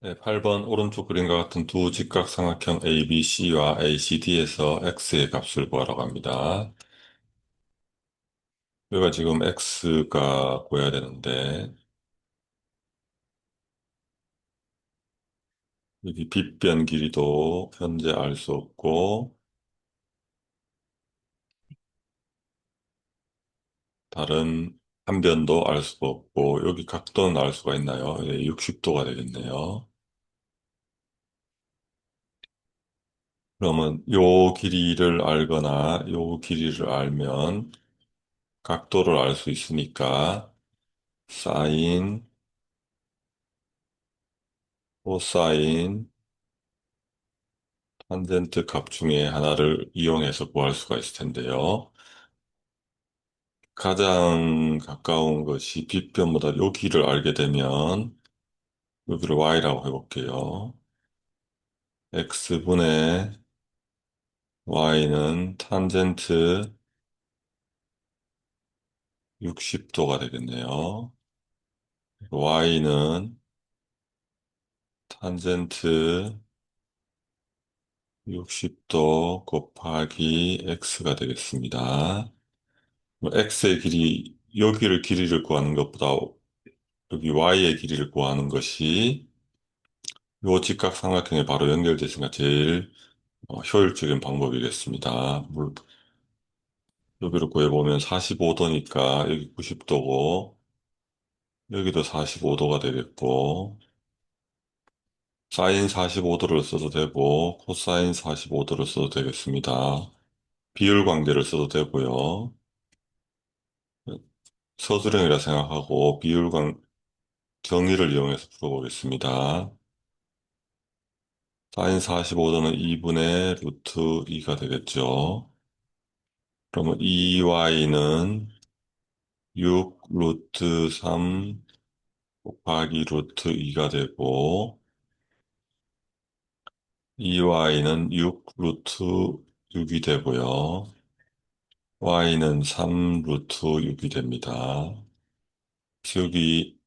네, 8번 오른쪽 그림과 같은 두 직각삼각형 ABC와 ACD에서 x의 값을 구하라고 합니다. 여기가 지금 x가 구해야 되는데, 여기 빗변 길이도 현재 알 수 없고, 다른 한 변도 알 수가 없고, 여기 각도는 알 수가 있나요? 네, 60도가 되겠네요. 그러면 요 길이를 알거나 요 길이를 알면 각도를 알 수 있으니까, 사인, 코사인, 탄젠트 값 중에 하나를 이용해서 구할 수가 있을 텐데요. 가장 가까운 것이 빗변보다 여기를 알게 되면 여기를 y라고 해볼게요. x분의 y는 탄젠트 60도가 되겠네요. y는 탄젠트 60도 곱하기 x가 되겠습니다. x의 길이, 여기를 길이를 구하는 것보다 여기 y의 길이를 구하는 것이 요 직각삼각형에 바로 연결되니까 제일 효율적인 방법이겠습니다. 여기를 구해보면 45도니까 여기 90도고 여기도 45도가 되겠고 사인 45도를 써도 되고 코사인 45도를 써도 되겠습니다. 비율 관계를 써도 되고요. 서술형이라 생각하고 정의를 이용해서 풀어보겠습니다. 사인 45도는 2분의 루트 2가 되겠죠. 그러면 2y는 6 루트 3 곱하기 루트 2가 되고 2y는 6 루트 6이 되고요. y는 3 루트 6이 됩니다. 여기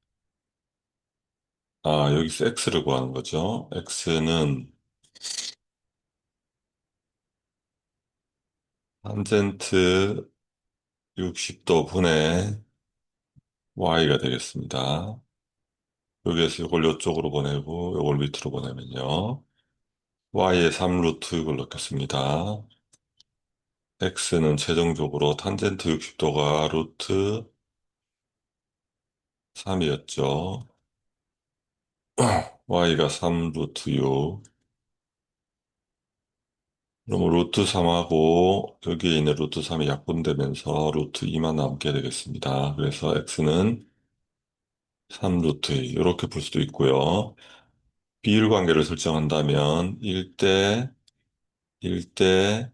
여기서 x를 구하는 거죠. x는 탄젠트 60도 분의 y가 되겠습니다. 여기에서 이걸 이쪽으로 보내고 이걸 밑으로 보내면요. y에 3 루트 6을 넣겠습니다. x는 최종적으로 탄젠트 60도가 루트 3이었죠. y가 3 루트 6. 그러면 루트 3하고 여기에 있는 루트 3이 약분되면서 루트 2만 남게 되겠습니다. 그래서 x는 3 루트 2. 이렇게 풀 수도 있고요. 비율 관계를 설정한다면 1대 1대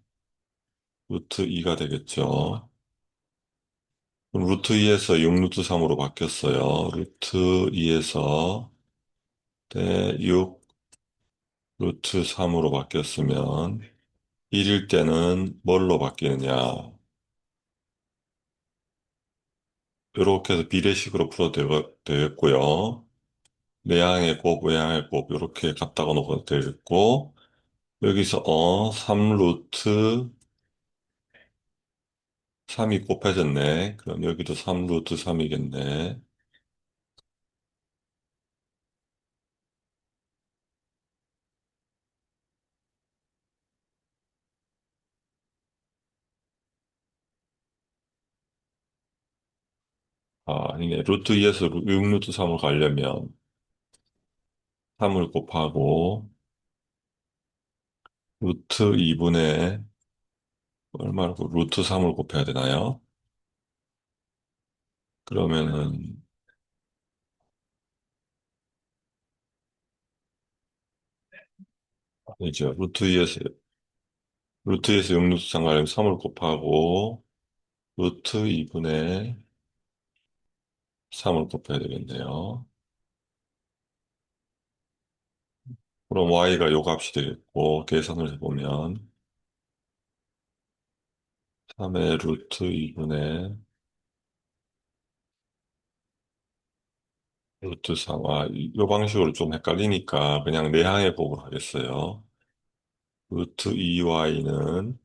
루트 2가 되겠죠. 그럼 루트 2에서 6 루트 3으로 바뀌었어요. 루트 2에서 대 6 루트 3으로 바뀌었으면 1일 때는 뭘로 바뀌느냐. 이렇게 해서 비례식으로 풀어도 되겠고요. 내항의 곱, 외항의 곱, 이렇게 갖다가 놓아도 되겠고, 여기서 3 루트 3이 곱해졌네. 그럼 여기도 3 루트 3이겠네. 아니네. 루트 2에서 6 루트 3을 가려면 3을 곱하고, 루트 2분의 얼마를 루트 3을 곱해야 되나요? 그러면은 이제 루트에서 6 루트 3 가려면 3을 곱하고 루트 2분의 3을 곱해야 되겠네요. 그럼 y가 요 값이 되겠고 계산을 해보면 3의 루트 2분의 루트 3. 이 방식으로 좀 헷갈리니까 그냥 내항해 보고 하겠어요. 루트 2y는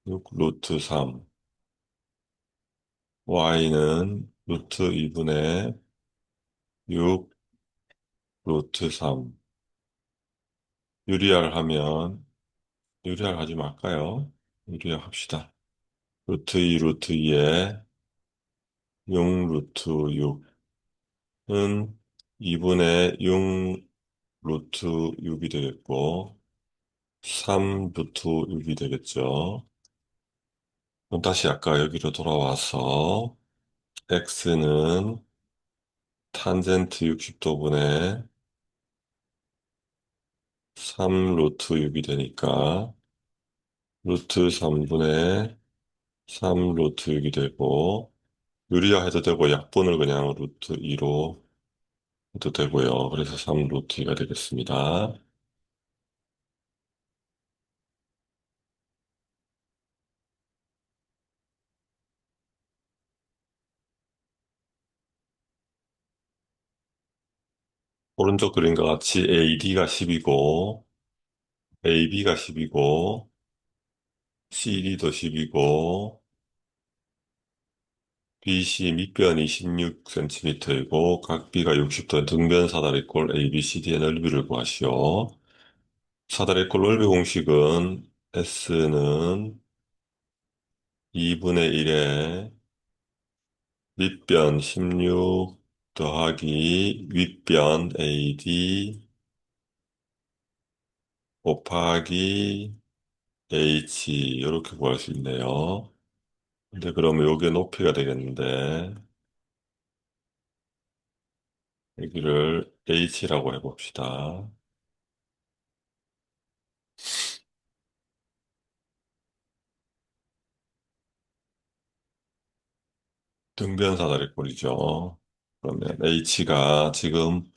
6 루트 3, y는 루트 2분의 6 루트 3. 유리할 하면, 유리할 하지 말까요? 유리할 합시다. 루트 2 루트 2에 6 루트 6은 2분의 6 루트 6이 되겠고, 3 루트 6이 되겠죠. 그럼 다시 아까 여기로 돌아와서, x는 탄젠트 60도분의 3 루트 6이 되니까, 루트 3분의 3 루트 6이 되고, 유리화 해도 되고, 약분을 그냥 루트 2로 해도 되고요. 그래서 3 루트 2가 되겠습니다. 오른쪽 그림과 같이 AD가 10이고, AB가 10이고, CD도 10이고, BC 밑변이 16cm이고, 각 B가 60도 등변 사다리꼴 ABCD의 넓이를 구하시오. 사다리꼴 넓이 공식은 S는 2분의 1에 밑변 16 더하기 윗변 AD 곱하기 H 이렇게 구할 수 있네요. 근데 그러면 요게 높이가 되겠는데 여기를 H라고 해봅시다. 등변 사다리꼴이죠. 그러면 H가 지금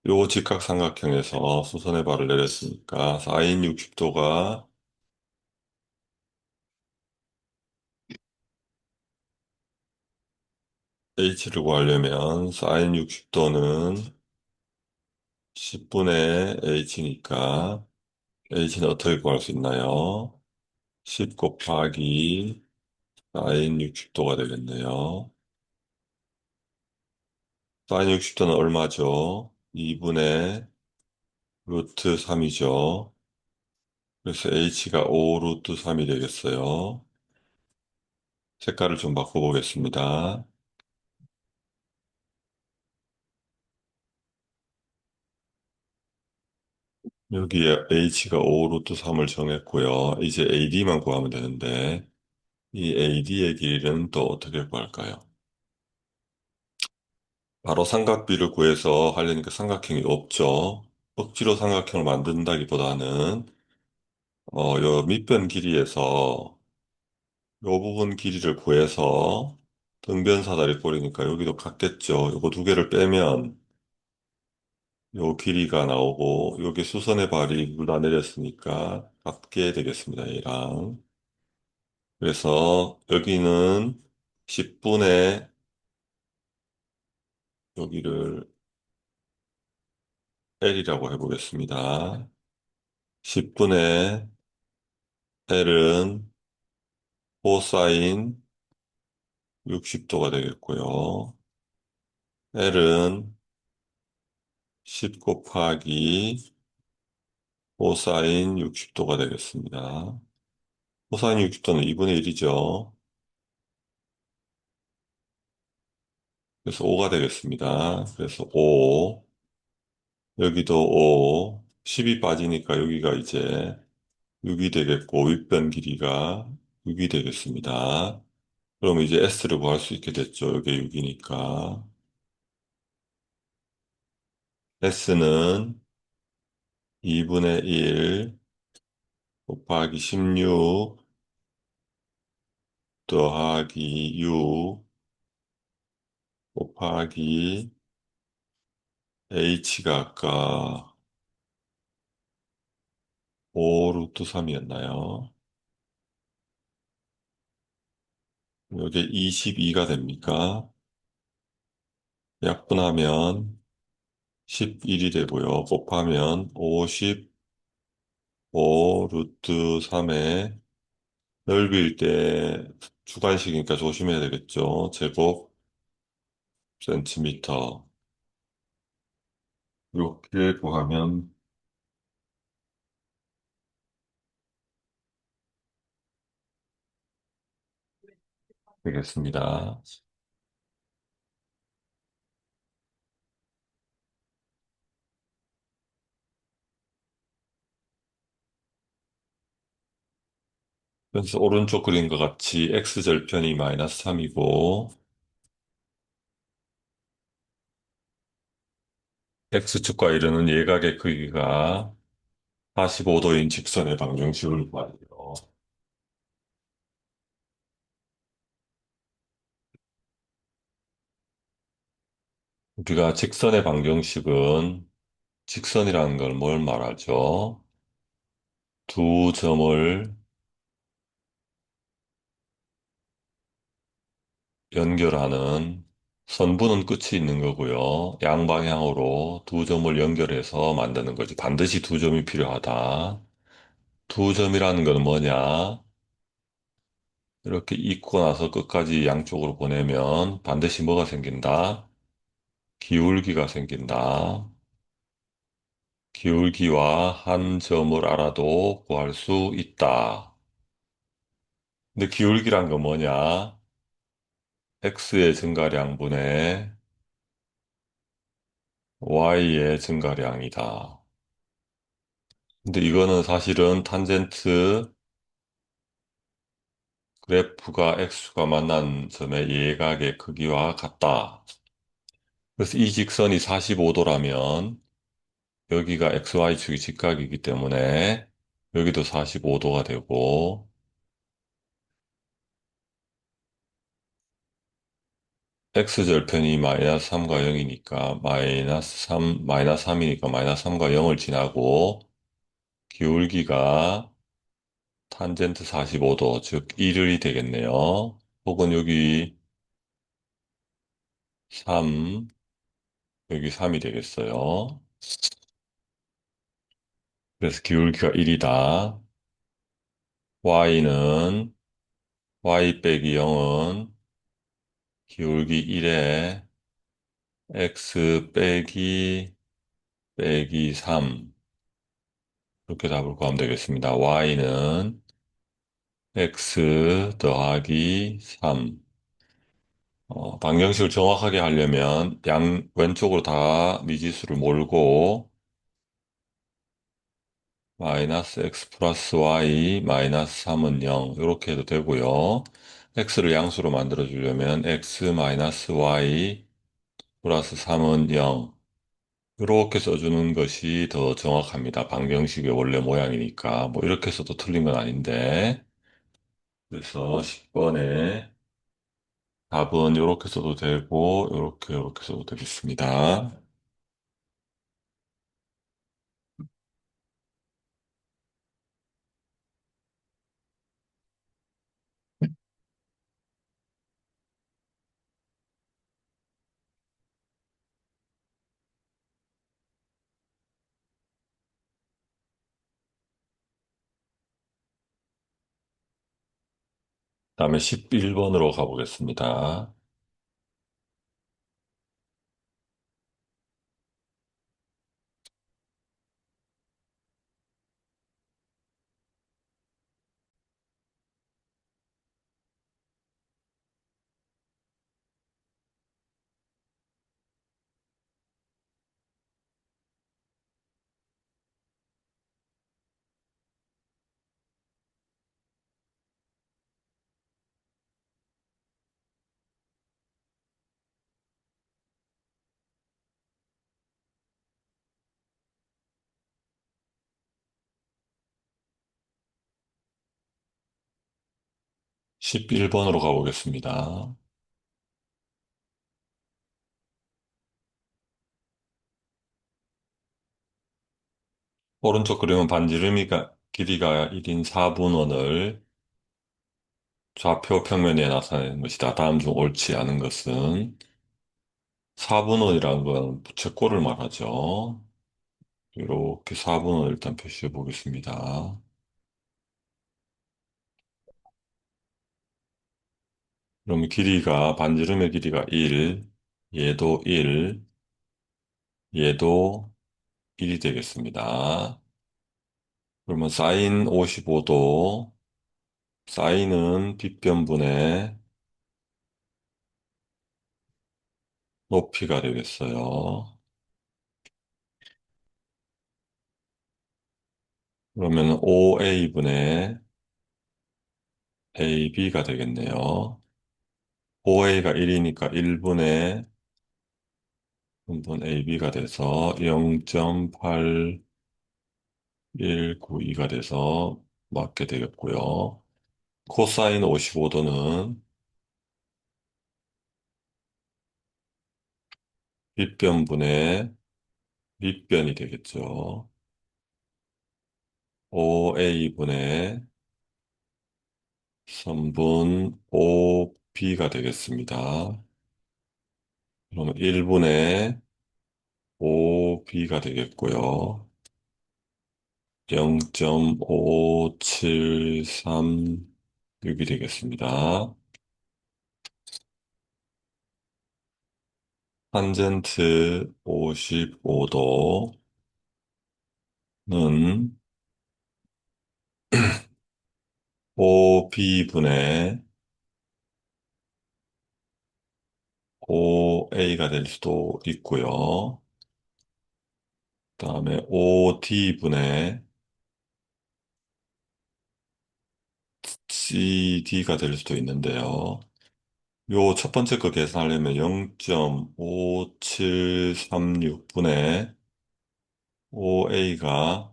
요 직각삼각형에서 수선의 발을 내렸으니까 사인 60도가 H를 구하려면 사인 60도는 10분의 H니까 H는 어떻게 구할 수 있나요? 10 곱하기 사인 60도가 되겠네요. 사인 60도는 얼마죠? 2분의 루트 3이죠. 그래서 H가 5 루트 3이 되겠어요. 색깔을 좀 바꿔보겠습니다. 여기에 H가 5 루트 3을 정했고요. 이제 AD만 구하면 되는데, 이 AD의 길이는 또 어떻게 구할까요? 바로 삼각비를 구해서 하려니까 삼각형이 없죠. 억지로 삼각형을 만든다기보다는, 요 밑변 길이에서 요 부분 길이를 구해서 등변사다리 꼴이니까 여기도 같겠죠. 요거 두 개를 빼면 요 길이가 나오고, 여기 수선의 발이 물다 내렸으니까 같게 되겠습니다. 얘랑. 그래서 여기는 10분의 여기를 L이라고 해보겠습니다. 10분의 L은 코사인 60도가 되겠고요. L은 10 곱하기 코사인 60도가 되겠습니다. 코사인 60도는 2분의 1이죠. 그래서 5가 되겠습니다. 그래서 5, 여기도 5, 10이 빠지니까 여기가 이제 6이 되겠고, 윗변 길이가 6이 되겠습니다. 그럼 이제 S를 구할 수 있게 됐죠. 이게 6이니까. S는 2분의 1 곱하기 16 더하기 6 곱하기 H가 아까 5 루트 3이었나요? 이게 22가 됩니까? 약분하면 11이 되고요. 곱하면 55 루트 3에 넓일 때 주관식이니까 조심해야 되겠죠. 제곱 센티미터. 이렇게 구하면 되겠습니다. 그래서 오른쪽 그림과 같이 x절편이 마이너스 3이고 x축과 이르는 예각의 크기가 45도인 직선의 방정식을 구하래요. 우리가 직선의 방정식은 직선이라는 걸 뭘 말하죠? 두 점을 연결하는 선분은 끝이 있는 거고요. 양방향으로 두 점을 연결해서 만드는 거지. 반드시 두 점이 필요하다. 두 점이라는 건 뭐냐? 이렇게 잇고 나서 끝까지 양쪽으로 보내면 반드시 뭐가 생긴다? 기울기가 생긴다. 기울기와 한 점을 알아도 구할 수 있다. 근데 기울기란 건 뭐냐? x의 증가량분의 y의 증가량이다. 근데 이거는 사실은 탄젠트 그래프가 x가 만난 점의 예각의 크기와 같다. 그래서 이 직선이 45도라면 여기가 XY축이 직각이기 때문에 여기도 45도가 되고 X절편이 마이너스 3과 0이니까 마이너스 3이니까 마이너스 3과 0을 지나고 기울기가 탄젠트 45도, 즉 1이 되겠네요. 혹은 여기 3, 여기 3이 되겠어요. 그래서 기울기가 1이다. Y는 Y 빼기 0은 기울기 1에 X 빼기 3 이렇게 답을 구하면 되겠습니다. Y는 X 더하기 3 방정식을 정확하게 하려면 왼쪽으로 다 미지수를 몰고 마이너스 X 플러스 Y 마이너스 3은 0 이렇게 해도 되고요. X를 양수로 만들어 주려면 X 마이너스 Y 플러스 3은 0 이렇게 써주는 것이 더 정확합니다. 방정식의 원래 모양이니까. 뭐 이렇게 써도 틀린 건 아닌데. 그래서 10번에 답은 이렇게 써도 되고, 이렇게 써도 되겠습니다. 다음에 11번으로 가보겠습니다. 십일 번으로 가보겠습니다. 오른쪽 그림은 반지름이가, 길이가 1인 4분원을 좌표 평면에 나타내는 것이다. 다음 중 옳지 않은 것은 4분원이라는 건 부채꼴을 말하죠. 이렇게 4분원 일단 표시해 보겠습니다. 그러면 길이가, 반지름의 길이가 1, 얘도 1, 얘도 1이 되겠습니다. 그러면 사인 55도, 사인은 빗변분의 높이가 되겠어요. 그러면 5a분의 ab가 되겠네요. 5a가 1이니까 1분의 분분 ab가 돼서 0.8192가 돼서 맞게 되겠고요. 코사인 55도는 빗변분의 밑변이 되겠죠. 5a분의 3분 5b가 되겠습니다. 그러면 1분의 5b가 되겠고요. 0.5736이 되겠습니다. 탄젠트 55도는 5b분의 5a가 될 수도 있고요. 그다음에 5d분의 cd가 될 수도 있는데요. 요 첫 번째 거 계산하려면 0.5736분의 5a가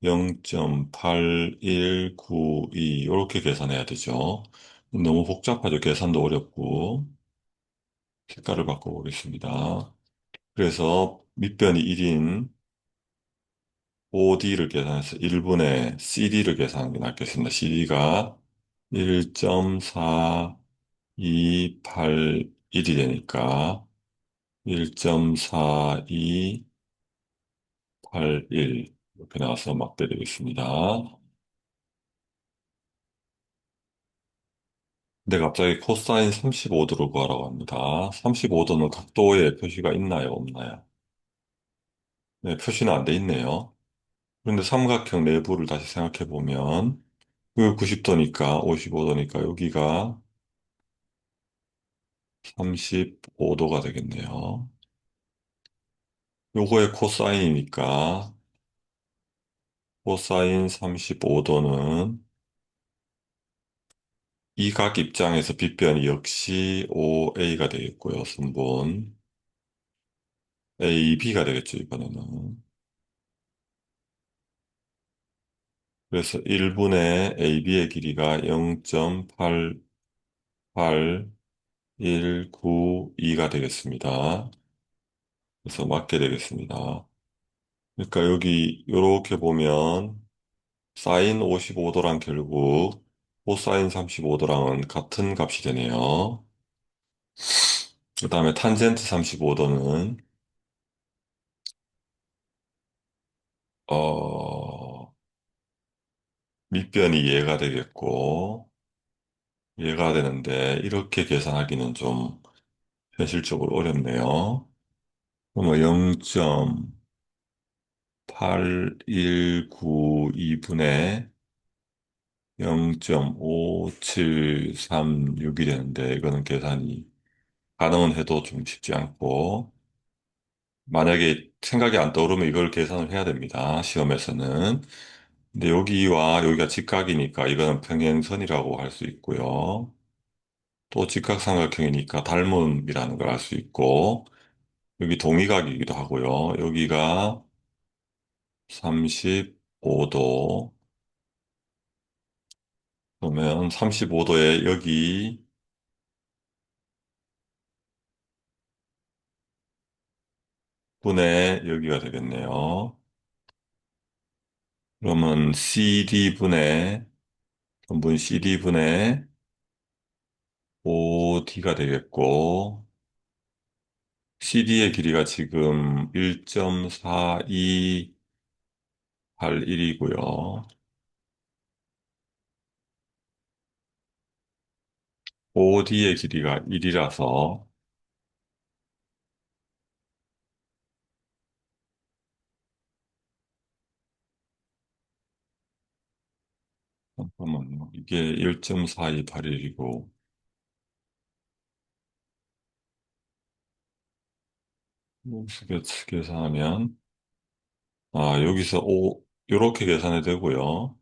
0.8192 이렇게 계산해야 되죠. 너무 복잡하죠. 계산도 어렵고. 색깔을 바꿔보겠습니다. 그래서 밑변이 1인 5D를 계산해서 1분의 CD를 계산하는 게 낫겠습니다. CD가 1.4281이 되니까 1.4281 이렇게 나와서 막대 되겠습니다. 근데 갑자기 코사인 35도를 구하라고 합니다. 35도는 각도에 표시가 있나요, 없나요? 네, 표시는 안 돼 있네요. 그런데 삼각형 내부를 다시 생각해 보면, 그 90도니까, 55도니까 여기가 35도가 되겠네요. 요거의 코사인이니까, 코사인 35도는 이 각 입장에서 빗변이 역시 5a가 되겠고요, 선분. ab가 되겠죠, 이번에는. 그래서 1분의 AB의 길이가 0.8819가 되겠습니다. 그래서 맞게 되겠습니다. 그러니까 여기 이렇게 보면 사인 55도랑 결국 코사인 35도랑은 같은 값이 되네요. 그 다음에 탄젠트 35도는 밑변이 얘가 되겠고 얘가 되는데 이렇게 계산하기는 좀 현실적으로 어렵네요. 그러면 0.8192분의 0.5736이 되는데 이거는 계산이 가능은 해도 좀 쉽지 않고 만약에 생각이 안 떠오르면 이걸 계산을 해야 됩니다. 시험에서는. 근데 여기와 여기가 직각이니까 이거는 평행선이라고 할 수 있고요. 또 직각삼각형이니까 닮음이라는 걸 알 수 있고 여기 동의각이기도 하고요. 여기가 35도 그러면 35도에 여기 분의 여기가 되겠네요. 그러면 CD분의 전분 CD분의 OD가 되겠고 CD의 길이가 지금 1.4281이고요. OD의 길이가 1이라서 잠깐만요. 이게 1.4281이고 계산하면 여기서 요렇게 계산이 되고요.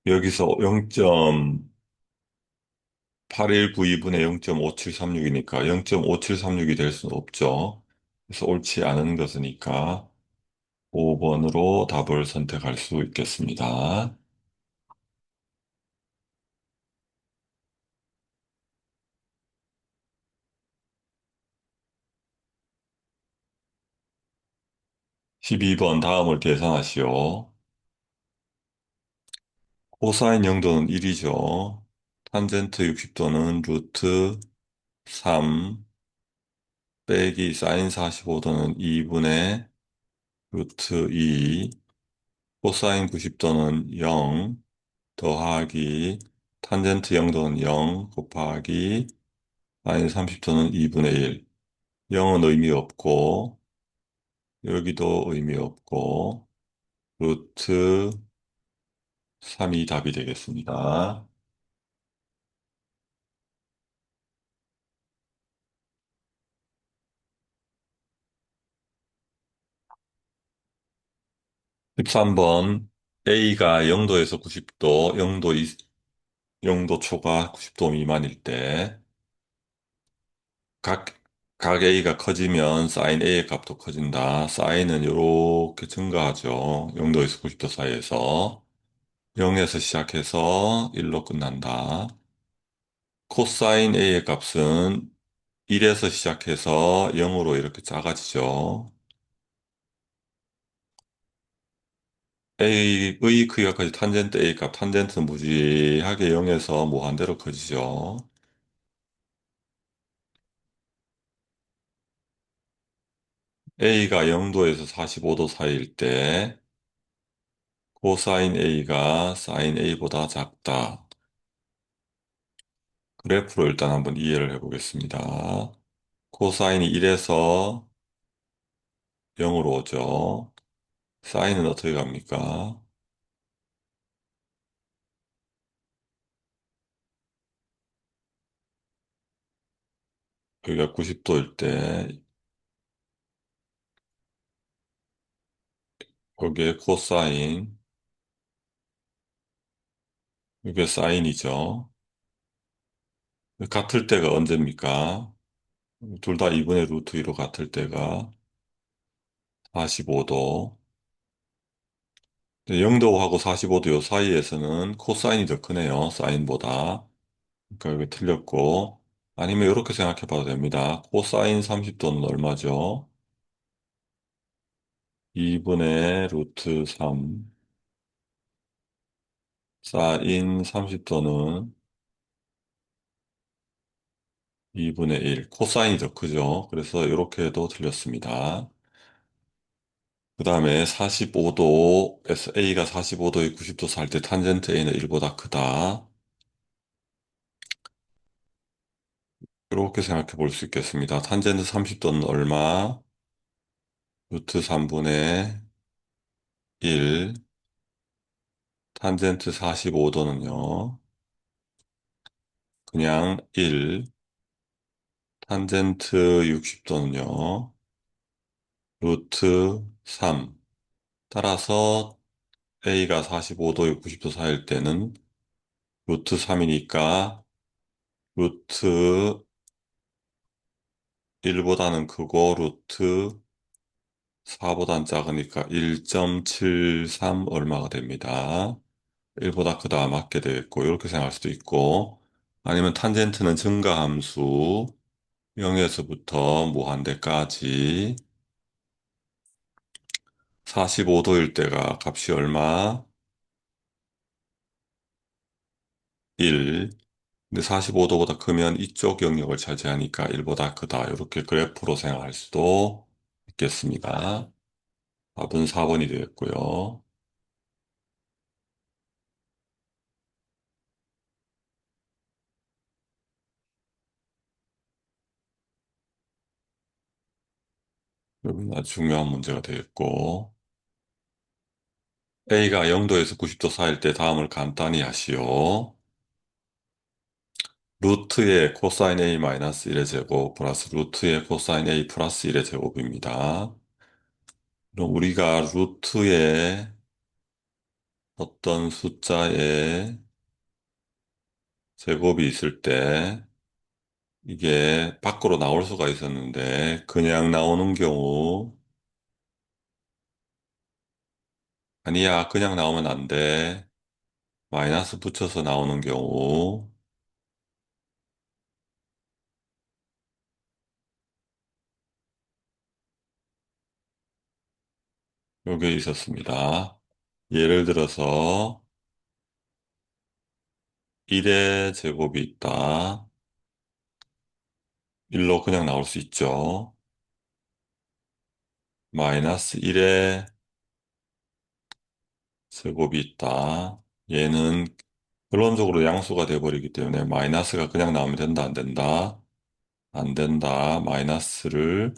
여기서 0.8192분의 0.5736이니까 0.5736이 될 수는 없죠. 그래서 옳지 않은 것이니까 5번으로 답을 선택할 수 있겠습니다. 12번 다음을 계산하시오. 코사인 영도는 1이죠. 탄젠트 60도는 루트 3 빼기 사인 45도는 2분의 루트 2 코사인 90도는 0 더하기 탄젠트 0도는 0 곱하기 사인 30도는 2분의 1. 0은 의미 없고 여기도 의미 없고 루트 3이 답이 되겠습니다. 13번 A가 0도에서 90도, 0도 초과 90도 미만일 때 각, 각 A가 커지면 사인 A의 값도 커진다. 사인은 이렇게 증가하죠. 0도에서 90도 사이에서 0에서 시작해서 1로 끝난다. 코사인 A의 값은 1에서 시작해서 0으로 이렇게 작아지죠. A의 크기가 커지 탄젠트 A 값, 탄젠트는 무지하게 0에서 무한대로 커지죠. A가 0도에서 45도 사이일 때 코사인 A가 사인 A보다 작다. 그래프로 일단 한번 이해를 해보겠습니다. 코사인이 1에서 0으로 오죠. 사인은 어떻게 갑니까? 여기가 90도일 때 여기에 코사인, 이게 사인이죠. 같을 때가 언제입니까? 둘 다 2분의 루트 2로 같을 때가 45도. 0도하고 45도 요 사이에서는 코사인이 더 크네요. 사인보다. 그러니까 여기 틀렸고. 아니면 이렇게 생각해 봐도 됩니다. 코사인 30도는 얼마죠? 2분의 루트 3. 사인 30도는 2분의 1. 코사인이 더 크죠. 그래서 이렇게 해도 틀렸습니다. 그 다음에 45도에서 A가 45도에 90도 살 때 탄젠트 A는 1보다 크다. 이렇게 생각해 볼 수 있겠습니다. 탄젠트 30도는 얼마? 루트 3분의 1. 탄젠트 45도는요. 그냥 1. 탄젠트 60도는요. 루트 3. 따라서 A가 45도에 90도 사이일 때는 루트 3이니까 루트 1보다는 크고 루트 4보단 작으니까 1.73 얼마가 됩니다. 1보다 크다 맞게 되겠고 이렇게 생각할 수도 있고 아니면 탄젠트는 증가함수 0에서부터 무한대까지 45도일 때가 값이 얼마? 1. 근데 45도보다 크면 이쪽 영역을 차지하니까 1보다 크다. 이렇게 그래프로 생각할 수도 있겠습니다. 답은 4번이 되겠고요. 여기는 아주 중요한 문제가 되겠고, A가 0도에서 90도 사이일 때 다음을 간단히 하시오. 루트의 코사인 A 마이너스 1의 제곱 플러스 루트의 코사인 A 플러스 1의 제곱입니다. 그럼 우리가 루트의 어떤 숫자의 제곱이 있을 때 이게 밖으로 나올 수가 있었는데 그냥 나오는 경우 아니야 그냥 나오면 안 돼. 마이너스 붙여서 나오는 경우 요게 있었습니다. 예를 들어서 1의 제곱이 있다. 1로 그냥 나올 수 있죠. 마이너스 1의 제곱이 있다. 얘는 결론적으로 양수가 돼버리기 때문에 마이너스가 그냥 나오면 된다, 안 된다? 안 된다. 마이너스를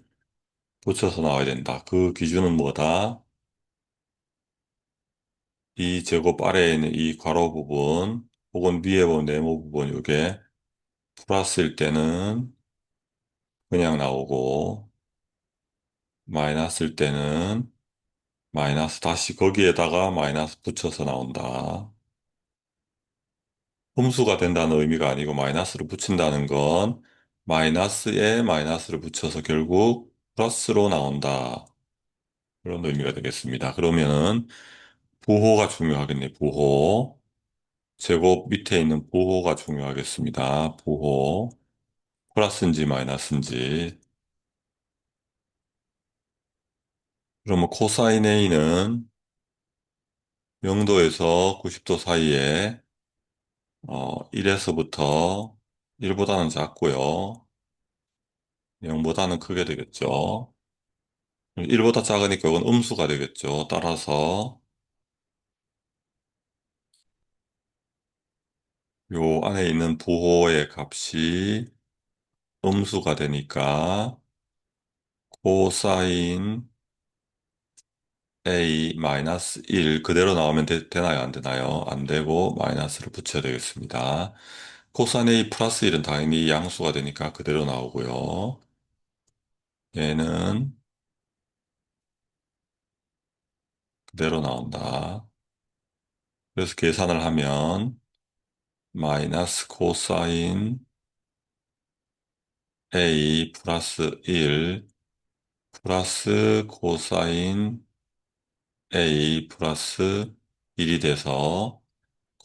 붙여서 나와야 된다. 그 기준은 뭐다? 이 제곱 아래에 있는 이 괄호 부분, 혹은 위에 보면 네모 부분, 이게 플러스일 때는 그냥 나오고, 마이너스일 때는 마이너스 다시 거기에다가 마이너스 붙여서 나온다. 홈수가 된다는 의미가 아니고 마이너스를 붙인다는 건 마이너스에 마이너스를 붙여서 결국 플러스로 나온다. 그런 의미가 되겠습니다. 그러면은 부호가 중요하겠네. 부호. 제곱 밑에 있는 부호가 중요하겠습니다. 부호. 플러스인지 마이너스인지. 그러면 코사인 A는 0도에서 90도 사이에 1에서부터 1보다는 작고요. 0보다는 크게 되겠죠. 1보다 작으니까 이건 음수가 되겠죠. 따라서 요 안에 있는 부호의 값이 음수가 되니까 코사인 A 마이너스 1 그대로 나오면 되나요? 안 되나요? 안 되고 마이너스를 붙여야 되겠습니다. 코사인 A 플러스 1은 당연히 양수가 되니까 그대로 나오고요. 얘는 그대로 나온다. 그래서 계산을 하면 마이너스 코사인 A 플러스 1 플러스 코사인 A 플러스 1이 돼서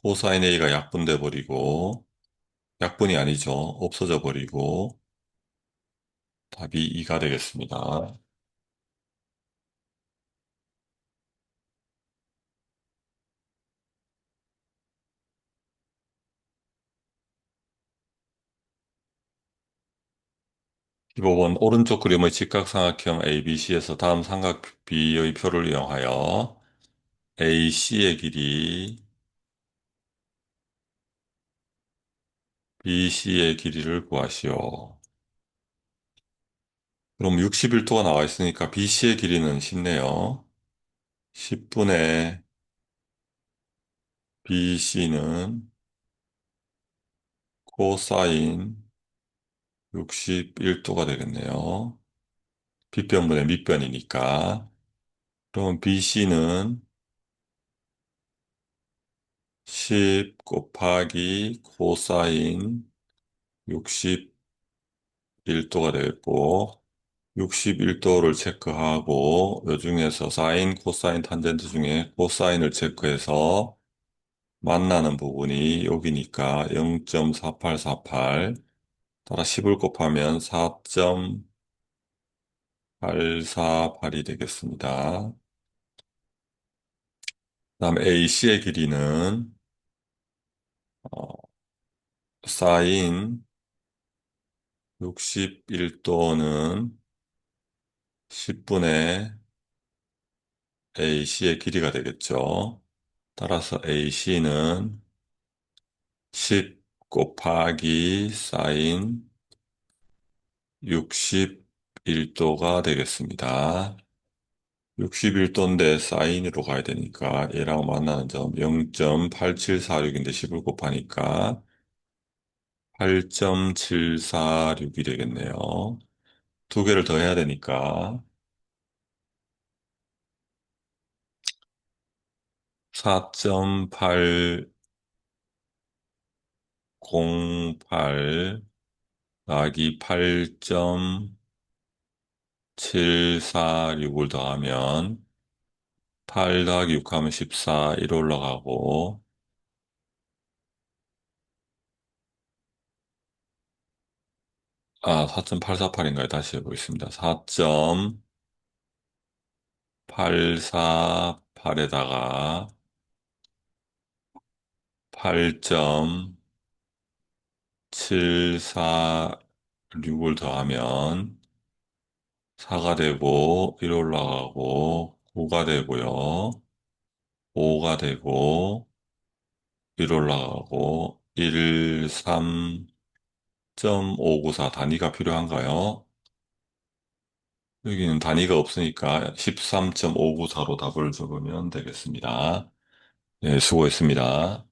코사인 A가 약분돼 버리고 약분이 아니죠. 없어져 버리고 답이 2가 되겠습니다. 십5번 오른쪽 그림의 직각삼각형 ABC에서 다음 삼각 B의 표를 이용하여 AC의 길이 BC의 길이를 구하시오. 그럼 61도가 나와 있으니까 BC의 길이는 쉽네요. 10분의 BC는 코사인 61도가 되겠네요. 빗변분의 밑변이니까. 그럼 BC는 10 곱하기 코사인 61도가 되겠고, 61도를 체크하고, 요 중에서 사인, 코사인, 탄젠트 중에 코사인을 체크해서 만나는 부분이 여기니까 0.4848, 따라 10을 곱하면 4.848이 되겠습니다. 다음 AC의 길이는 사인 61도는 10분의 AC의 길이가 되겠죠. 따라서 AC는 10 곱하기 사인 61도가 되겠습니다. 61도인데 사인으로 가야 되니까 얘랑 만나는 점 0.8746인데 10을 곱하니까 8.746이 되겠네요. 두 개를 더 해야 되니까 4.808 더하기 8.746을 더하면 8 더하기 6 하면 14, 1 올라가고, 4.848인가요? 다시 해보겠습니다. 4.848에다가 8.746을 더하면 4가 되고, 1 올라가고, 9가 되고요. 5가 되고, 1 올라가고, 1, 3.594 단위가 필요한가요? 여기는 단위가 없으니까 13.594로 답을 적으면 되겠습니다. 네, 수고했습니다.